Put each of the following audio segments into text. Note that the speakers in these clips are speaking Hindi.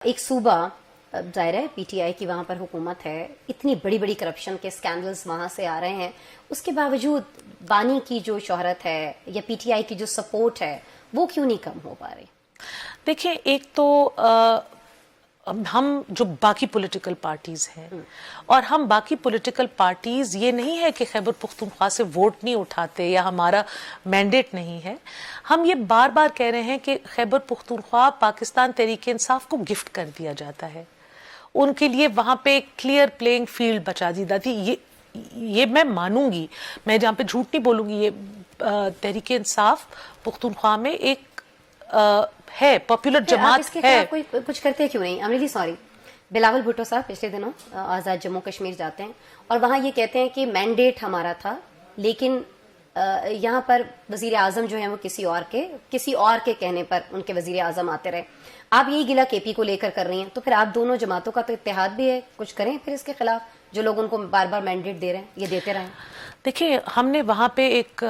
एक सूबा जाहिर है पीटीआई की वहां पर हुकूमत है, इतनी बड़ी बड़ी करप्शन के स्कैंडल्स वहां से आ रहे हैं, उसके बावजूद बानी की जो शोहरत है या पीटीआई की जो सपोर्ट है वो क्यों नहीं कम हो पा रही? देखिए, एक तो हम जो बाकी पॉलिटिकल पार्टीज हैं और हम बाकी पॉलिटिकल पार्टीज ये नहीं है कि खैबर पुख्तूनख्वा से वोट नहीं उठाते या हमारा मैंडेट नहीं है। हम ये बार बार कह रहे हैं कि खैबर पुख्तूनख्वा पाकिस्तान तहरीक इंसाफ को गिफ्ट कर दिया जाता है, उनके लिए वहां पे क्लियर प्लेइंग फील्ड बचा दी जाती। ये मैं मानूंगी, मैं जहाँ पे झूठ नहीं बोलूंगी। ये तहरीक इंसाफ पुख्तूनख्वा में एक है पॉपुलर जमात है। आप कोई कुछ करते क्यों नहीं? I am really sorry. Bilawal Bhutto साहब पिछले दिनों आजाद जम्मू कश्मीर जाते हैं और वहां ये कहते हैं कि मैंडेट हमारा था, लेकिन यहाँ पर वजीर आजम जो है वो किसी और के कहने पर उनके वजीर आजम आते रहे। आप यही गिला केपी को लेकर कर रही हैं, तो फिर आप दोनों जमातों का तो इत्तेहाद भी है, कुछ करें फिर इसके खिलाफ जो लोग उनको बार बार मैंडेट दे रहे हैं, ये देते रहें। देखिए, हमने वहाँ पे एक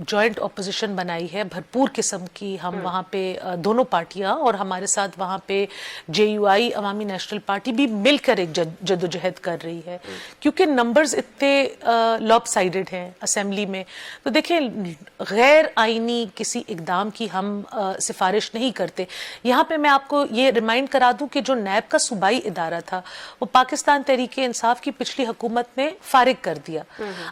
जॉइंट ऑपोजिशन बनाई है भरपूर किस्म की। हम वहाँ पे दोनों पार्टियां और हमारे साथ वहाँ पे जेयूआई अवामी नेशनल पार्टी भी मिलकर एक जद्दोजहद कर रही है, क्योंकि नंबर्स इतने लॉपसाइडेड हैं असेंबली में। तो देखिए, गैर आईनी किसी इकदाम की हम सिफारिश नहीं करते। यहाँ पे मैं आपको ये रिमाइंड करा दूं कि जो नैब का सूबाई इदारा था वो पाकिस्तान तहरीक इंसाफ की पिछली हुकूमत ने फारिग कर दिया।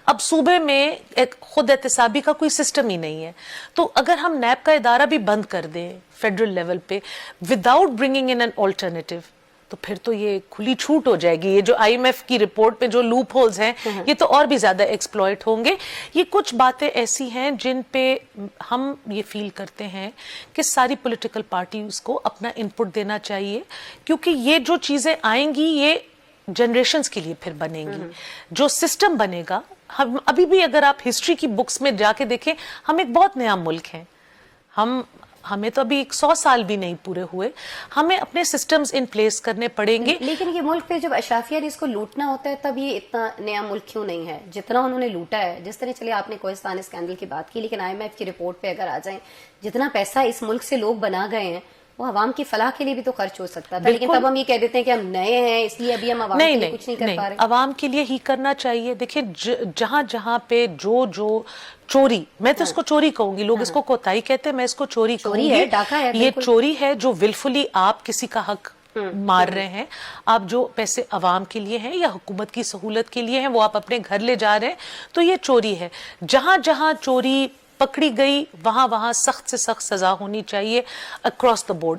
अब सूबे में एक खुद एहतसाबी का कोई सिस्टम ही नहीं है। तो अगर हम नैब का इदारा भी बंद कर दें फेडरल लेवल पे without bringing in an alternative, तो फिर तो ये खुली छूट हो जाएगी। ये जो आईएमएफ की रिपोर्ट में जो लूप होल्स हैं ये तो और भी ज्यादा एक्सप्लॉइट होंगे। ये कुछ बातें ऐसी हैं जिन पे हम ये फील करते हैं कि सारी पॉलिटिकल पार्टीज को अपना इनपुट देना चाहिए, क्योंकि ये जो चीजें आएंगी ये जनरेशंस के लिए फिर बनेंगी। जो सिस्टम बनेगा, हम अभी भी अगर आप हिस्ट्री की बुक्स में जाके देखें, हम एक बहुत नया मुल्क हैं। हमें तो अभी 100 साल भी नहीं पूरे हुए। हमें अपने सिस्टम्स इन प्लेस करने पड़ेंगे। लेकिन ये मुल्क पे जब अशराफिया ने इसको लूटना होता है तब ये इतना नया मुल्क क्यों नहीं है जितना उन्होंने लूटा है? जिस तरह, चलिए आपने कोहिस्तान स्कैंडल की बात की, लेकिन आईएमएफ की रिपोर्ट पे अगर आ जाए, जितना पैसा इस मुल्क से लोग बना गए हैं वो अवाम की फलाह के लिए भी तो खर्च हो सकता था। लेकिन तब हम ये कह देते हैं कि हम नए हैं इसलिए अभी हम अवाम के लिए कुछ नहीं कर पा रहे। अवाम के लिए ही करना चाहिए। देखिए, जहां जहां पे जो चोरी, मैं तो इसको चोरी कहूंगी, लोग इसको कोताही कहते हैं, मैं इसको चोरी कहूंगी। है, डाका है, ये चोरी है जो विलफुली आप किसी का हक मार रहे हैं। आप जो पैसे अवाम के लिए हैं या हुकूमत की सहूलत के लिए हैं वो आप अपने घर ले जा रहे हैं, तो ये चोरी है। जहां जहां चोरी पकड़ी गई वहां वहां सख्त से सख्त सजा होनी चाहिए अक्रॉस द बोर्ड।